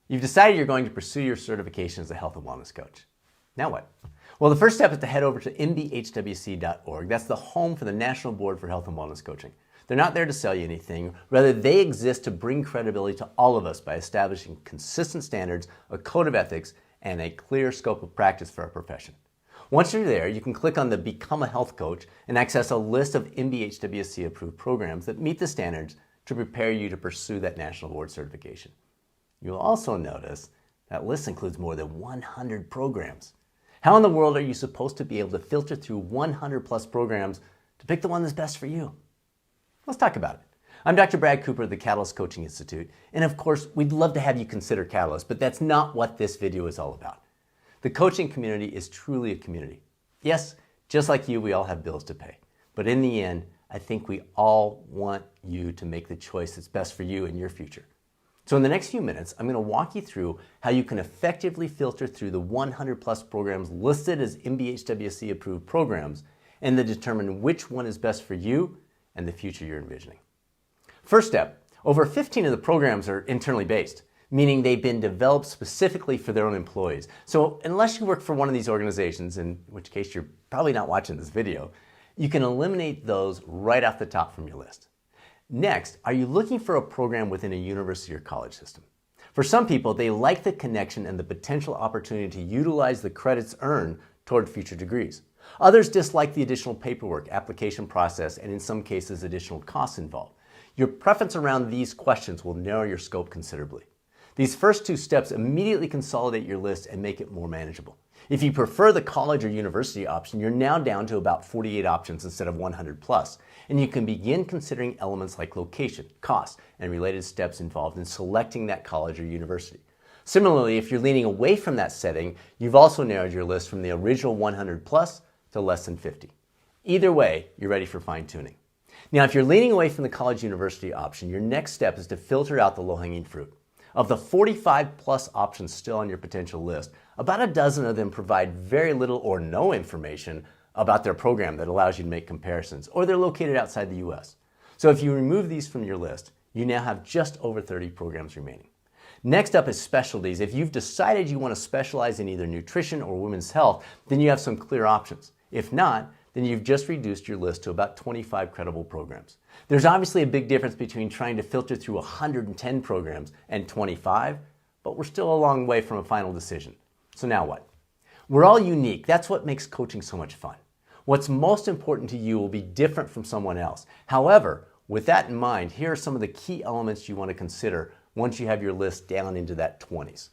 You've decided you're going to pursue your certification as a health and wellness coach. Now what? Well, the first step is to head over to NBHWC.org. That's the home for the National Board for Health and Wellness Coaching. They're not there to sell you anything. Rather, they exist to bring credibility to all of us by establishing consistent standards, a code of ethics, and a clear scope of practice for our profession. Once you're there, you can click on the Become a Health Coach and access a list of NBHWC-approved programs that meet the standards to prepare you to pursue that National Board certification. You'll also notice that list includes more than 100 programs. How in the world are you supposed to be able to filter through 100 plus programs to pick the one that's best for you? Let's talk about it. I'm Dr. Brad Cooper of the Catalyst Coaching Institute, and of course, we'd love to have you consider Catalyst, but that's not what this video is all about. The coaching community is truly a community. Yes, just like you, we all have bills to pay. But in the end, I think we all want you to make the choice that's best for you and your future. So in the next few minutes, I'm going to walk you through how you can effectively filter through the 100 plus programs listed as NBHWC approved programs and then determine which one is best for you and the future you're envisioning. First step, over 15 of the programs are internally based, meaning they've been developed specifically for their own employees. So unless you work for one of these organizations, in which case you're probably not watching this video, you can eliminate those right off the top from your list. Next, are you looking for a program within a university or college system? For some people, they like the connection and the potential opportunity to utilize the credits earned toward future degrees. Others dislike the additional paperwork, application process, and in some cases, additional costs involved. Your preference around these questions will narrow your scope considerably. These first two steps immediately consolidate your list and make it more manageable. If you prefer the college or university option, you're now down to about 48 options instead of 100 plus, and you can begin considering elements like location, cost, and related steps involved in selecting that college or university. Similarly, if you're leaning away from that setting, you've also narrowed your list from the original 100 plus to less than 50. Either way, you're ready for fine-tuning. Now, if you're leaning away from the college-university option, your next step is to filter out the low-hanging fruit. Of the 45 plus options still on your potential list, about a dozen of them provide very little or no information about their program that allows you to make comparisons, or they're located outside the US. So if you remove these from your list, you now have just over 30 programs remaining. Next up is specialties. If you've decided you want to specialize in either nutrition or women's health, then you have some clear options. If not, then you've just reduced your list to about 25 credible programs. There's obviously a big difference between trying to filter through 110 programs and 25, but we're still a long way from a final decision. So now what? We're all unique. That's what makes coaching so much fun. What's most important to you will be different from someone else. However, with that in mind, here are some of the key elements you want to consider once you have your list down into that 20s.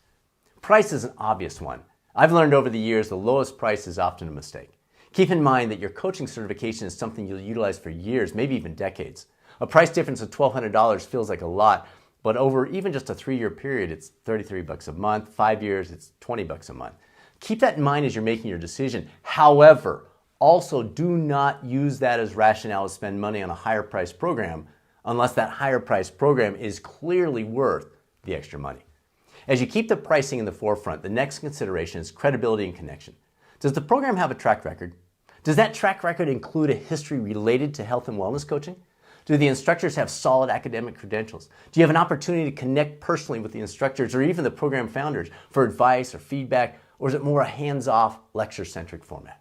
Price is an obvious one. I've learned over the years the lowest price is often a mistake. Keep in mind that your coaching certification is something you'll utilize for years, maybe even decades. A price difference of $1,200 feels like a lot, but over even just a 3-year period, it's $33 a month. 5 years, it's $20 a month. Keep that in mind as you're making your decision. However, also do not use that as rationale to spend money on a higher priced program unless that higher priced program is clearly worth the extra money. As you keep the pricing in the forefront, the next consideration is credibility and connection. Does the program have a track record? Does that track record include a history related to health and wellness coaching? Do the instructors have solid academic credentials? Do you have an opportunity to connect personally with the instructors or even the program founders for advice or feedback, or is it more a hands-off, lecture-centric format?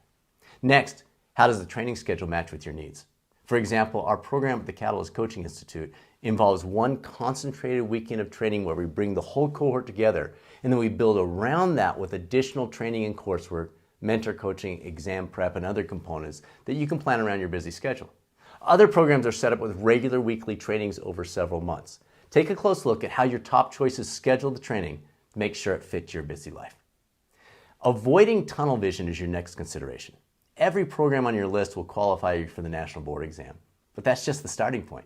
Next, how does the training schedule match with your needs? For example, our program at the Catalyst Coaching Institute involves one concentrated weekend of training where we bring the whole cohort together, and then we build around that with additional training and coursework, mentor coaching, exam prep, and other components that you can plan around your busy schedule. Other programs are set up with regular weekly trainings over several months. Take a close look at how your top choices schedule the training to make sure it fits your busy life. Avoiding tunnel vision is your next consideration. Every program on your list will qualify you for the National Board exam, but that's just the starting point.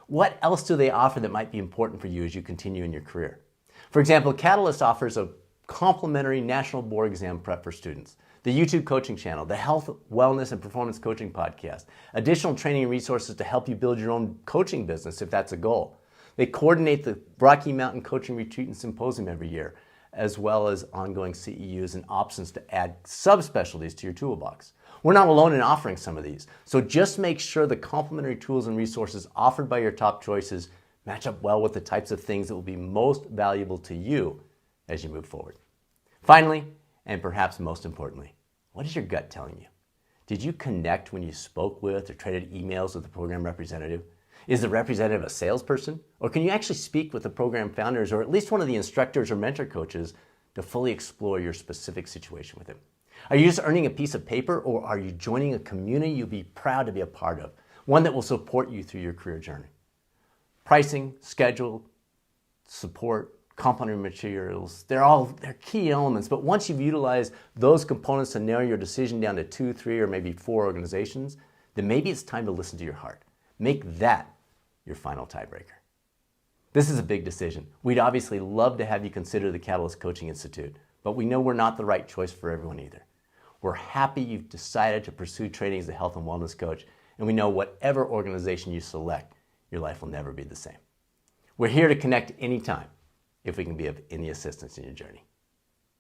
What else do they offer that might be important for you as you continue in your career? For example, Catalyst offers a complimentary National Board exam prep for students, the YouTube coaching channel, the health, wellness, and performance coaching podcast, additional training and resources to help you build your own coaching business if that's a goal. They coordinate the Rocky Mountain Coaching Retreat and Symposium every year, as well as ongoing CEUs and options to add subspecialties to your toolbox. We're not alone in offering some of these, so just make sure the complimentary tools and resources offered by your top choices match up well with the types of things that will be most valuable to you as you move forward. Finally, and perhaps most importantly, what is your gut telling you? Did you connect when you spoke with or traded emails with the program representative? Is the representative a salesperson? Or can you actually speak with the program founders or at least one of the instructors or mentor coaches to fully explore your specific situation with them? Are you just earning a piece of paper, or are you joining a community you'll be proud to be a part of, one that will support you through your career journey? Pricing, schedule, support, complementary materials, they're key elements, but once you've utilized those components to narrow your decision down to 2, 3, or maybe 4 organizations, then maybe it's time to listen to your heart. Make that your final tiebreaker. This is a big decision. We'd obviously love to have you consider the Catalyst Coaching Institute, but we know we're not the right choice for everyone either. We're happy you've decided to pursue training as a health and wellness coach, and we know whatever organization you select, your life will never be the same. We're here to connect anytime if we can be of any assistance in your journey.